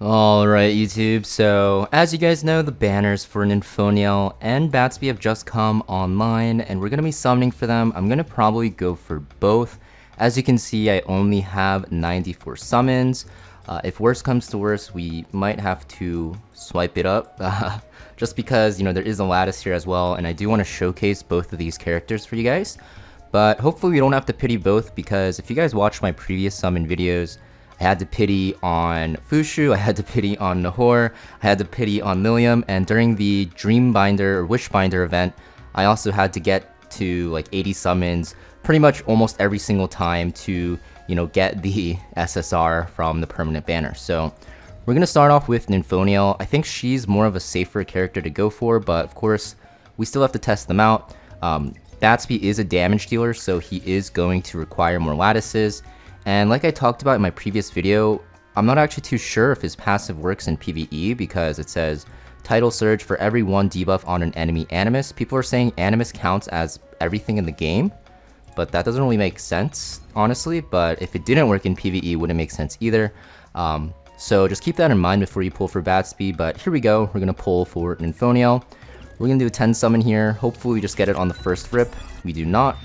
Alright YouTube, so as you guys know, the banners for Ninfoniel and Batsby have just come online and we're going to be summoning for them. I'm going to probably go for both. As you can see, I only have 94 summons. If worse comes to worse, we might have to swipe it up just because, you know, there is a lattice here as well, and I do want to showcase both of these characters for you guys. But hopefully we don't have to pity both, because if you guys watched my previous summon videos, I had to pity on Fushu, I had to pity on Nahor, I had to pity on Lilium, and during the Dreambinder or Wishbinder event, I also had to get to like 80 summons pretty much almost every single time to, you know, get the SSR from the permanent banner. So we're gonna start off with Ninfoniel. I think she's more of a safer character to go for, but of course we still have to test them out. Batsby is a damage dealer, so he is going to require more lattices. And like I talked about in my previous video, I'm not actually too sure if his passive works in PvE, because it says Tidal Surge for every 1 debuff on an enemy Animus. People are saying Animus counts as everything in the game, but that doesn't really make sense, honestly. But if it didn't work in PvE, it wouldn't make sense either. So just keep that in mind before you pull for Batsby. But here we go, we're gonna pull for Ninfoniel. We're gonna do a 10 summon here. Hopefully we just get it on the first rip. We do not.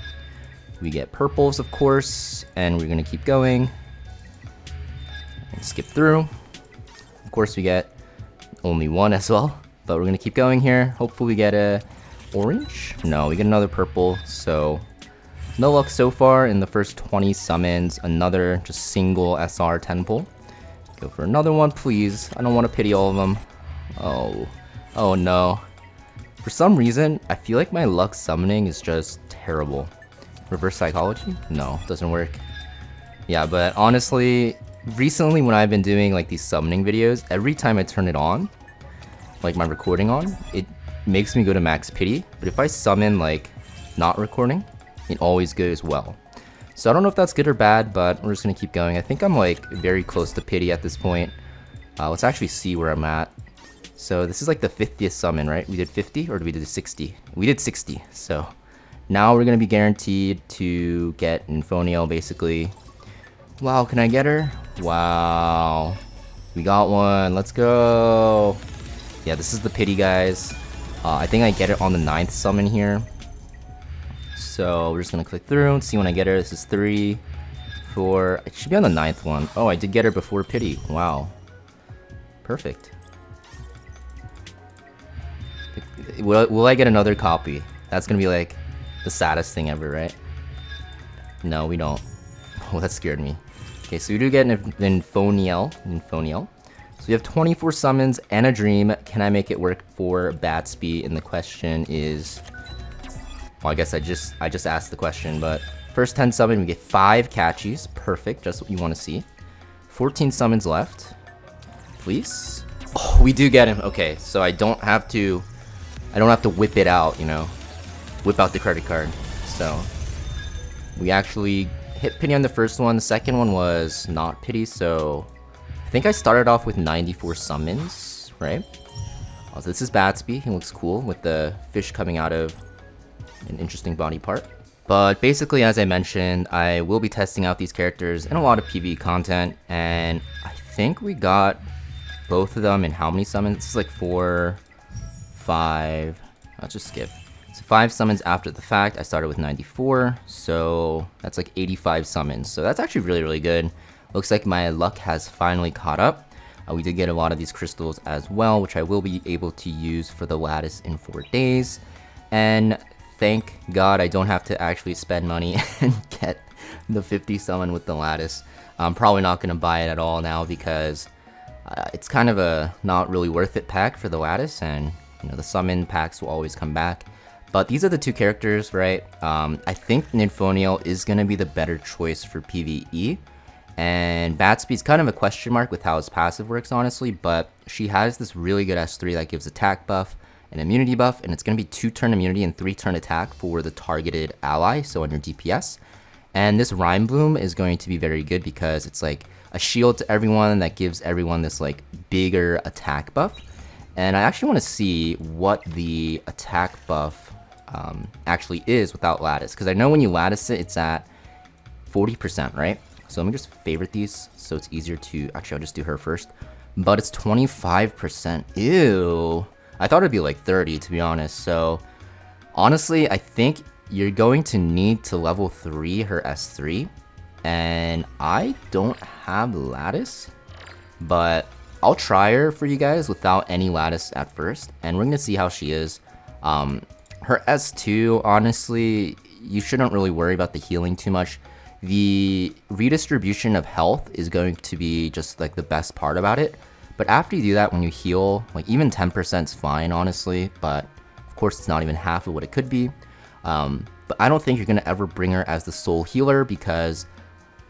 We get purples, of course, and we're gonna keep going and skip through. Of course, we get only one as well, but we're gonna keep going here. Hopefully we get a orange. No, we get another purple. So no luck so far in the first 20 summons. Another just single SR 10 pull. Go for another one, please. I don't want to pity all of them. Oh no. For some reason, I feel like my luck summoning is just terrible. Reverse psychology? No, doesn't work. Yeah, but honestly, recently when I've been doing like these summoning videos, every time I turn it on, like my recording on, it makes me go to max pity. But if I summon like not recording, it always goes well. So I don't know if that's good or bad, but we're just gonna keep going. I think I'm like very close to pity at this point. Let's actually see where I'm at. So this is like the 50th summon, right? We did 50 or did we do 60? We did 60, so now we're gonna be guaranteed to get Ninfoniel, basically. Wow, can I get her? Wow. We got one, let's go. Yeah, this is the pity, guys. I think I get it on the 9th summon here. So we're just gonna click through and see when I get her. This is 3, 4, it should be on the 9th one. Oh, I did get her before pity, wow. Perfect. Will I get another copy? That's gonna be like the saddest thing ever, right? No, we don't. Oh, that scared me. Okay, so we do get Ninfoniel. So we have 24 summons and a dream. Can I make it work for Batsby? And the question is, well, I guess I just asked the question, but first 10 summon, we get 5 catchies. Perfect, just what you want to see. 14 summons left. Please. Oh, we do get him. Okay, so I don't have to whip it out, you know. Whip out the credit card. So we actually hit pity on the first one. The second one was not pity, so I think I started off with 94 summons, right? So this is Batsby. He looks cool with the fish coming out of an interesting body part. But basically, as I mentioned, I will be testing out these characters in a lot of PvE content, and I think we got both of them in how many summons? This is like 4, 5. Let's just skip. So 5 summons after the fact. I started with 94, so that's like 85 summons. So that's actually really, really good. Looks like my luck has finally caught up. We did get a lot of these crystals as well, which I will be able to use for the lattice in 4 days. And thank God I don't have to actually spend money and get the 50 summon with the lattice. I'm probably not going to buy it at all now, because it's kind of a not really worth it pack for the lattice, and you know, the summon packs will always come back. But these are the two characters, right? I think Ninfoniel is going to be the better choice for PvE. And Batsby's kind of a question mark with how his passive works, honestly. But she has this really good S3 that gives attack buff and immunity buff. And it's going to be 2-turn immunity and 3-turn attack for the targeted ally, so on your DPS. And this Rhyme Bloom is going to be very good, because it's like a shield to everyone that gives everyone this like bigger attack buff. And I actually want to see what the attack buff actually is without lattice, because I know when you lattice it, it's at 40%, right? So let me just favorite these so it's easier to, actually I'll just do her first. but it's 25%. Ew. I thought it'd be like 30 to be honest. So honestly, I think you're going to need to level 3 her S3. And I don't have lattice, but I'll try her for you guys without any lattice at first. And we're going to see how she is. Her S2, honestly, you shouldn't really worry about the healing too much. The redistribution of health is going to be just like the best part about it. But after you do that, when you heal, like even 10% is fine, honestly. But of course, it's not even half of what it could be. But I don't think you're going to ever bring her as the sole healer because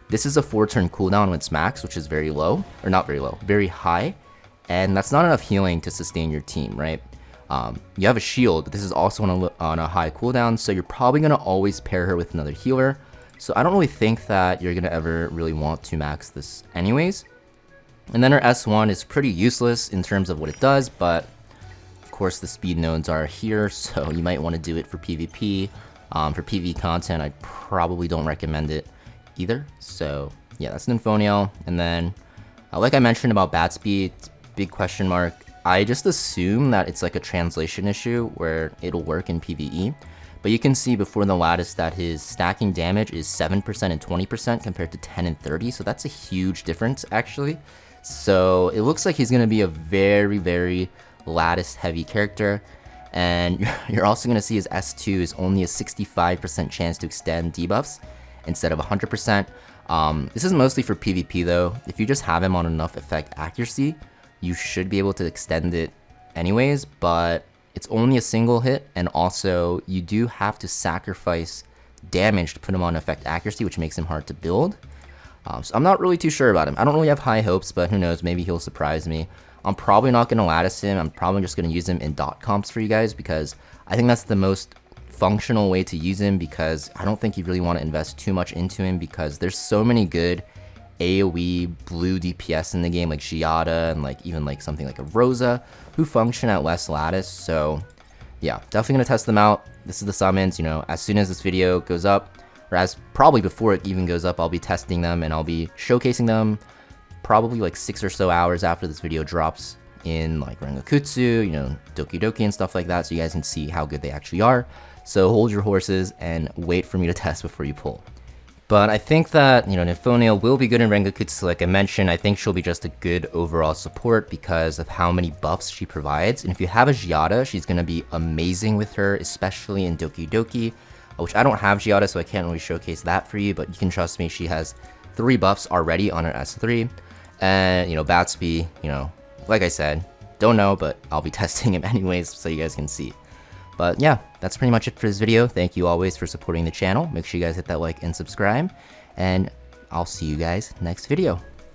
this is a 4-turn cooldown when it's max, which is very low. Or not very low, very high. And that's not enough healing to sustain your team, right? You have a shield, but this is also on a high cooldown, so you're probably going to always pair her with another healer. So I don't really think that you're going to ever really want to max this anyways. And then her S1 is pretty useless in terms of what it does, but of course the speed nodes are here, so you might want to do it for PvP. For PvE content, I probably don't recommend it either. So yeah, that's Ninfoniel. And then, like I mentioned about Batsby, it's big question mark. I just assume that it's like a translation issue where it'll work in PvE. But you can see before the lattice that his stacking damage is 7% and 20% compared to 10 and 30. So that's a huge difference actually. So it looks like he's going to be a very, very lattice heavy character. And you're also going to see his S2 is only a 65% chance to extend debuffs instead of 100%. This is mostly for PvP though. If you just have him on enough effect accuracy, you should be able to extend it anyways, but it's only a single hit, and also you do have to sacrifice damage to put him on effect accuracy, which makes him hard to build. So I'm not really too sure about him. I don't really have high hopes, but who knows, maybe he'll surprise me. I'm probably not going to lattice him. I'm probably just going to use him in dot comps for you guys because I think that's the most functional way to use him, because I don't think you really want to invest too much into him because there's so many good AoE blue DPS in the game, like Giada and like even like something like a Rosa, who function at less lattice. So yeah, definitely gonna test them out. This is the summons, you know, as soon as this video goes up, or as probably before it even goes up, I'll be testing them and I'll be showcasing them probably like 6 or so hours after this video drops in like Rengokutsu, you know, Doki Doki and stuff like that, so you guys can see how good they actually are. So hold your horses and wait for me to test before you pull. But I think that, you know, Ninfoniel will be good in Rengokutsu, like I mentioned. I think she'll be just a good overall support because of how many buffs she provides. And if you have a Giada, she's going to be amazing with her, especially in Doki Doki, which I don't have Giada, so I can't really showcase that for you. But you can trust me, she has 3 buffs already on her S3. And, you know, Batsby, you know, like I said, don't know, but I'll be testing him anyways so you guys can see. But yeah, that's pretty much it for this video. Thank you always for supporting the channel. Make sure you guys hit that like and subscribe. And I'll see you guys next video.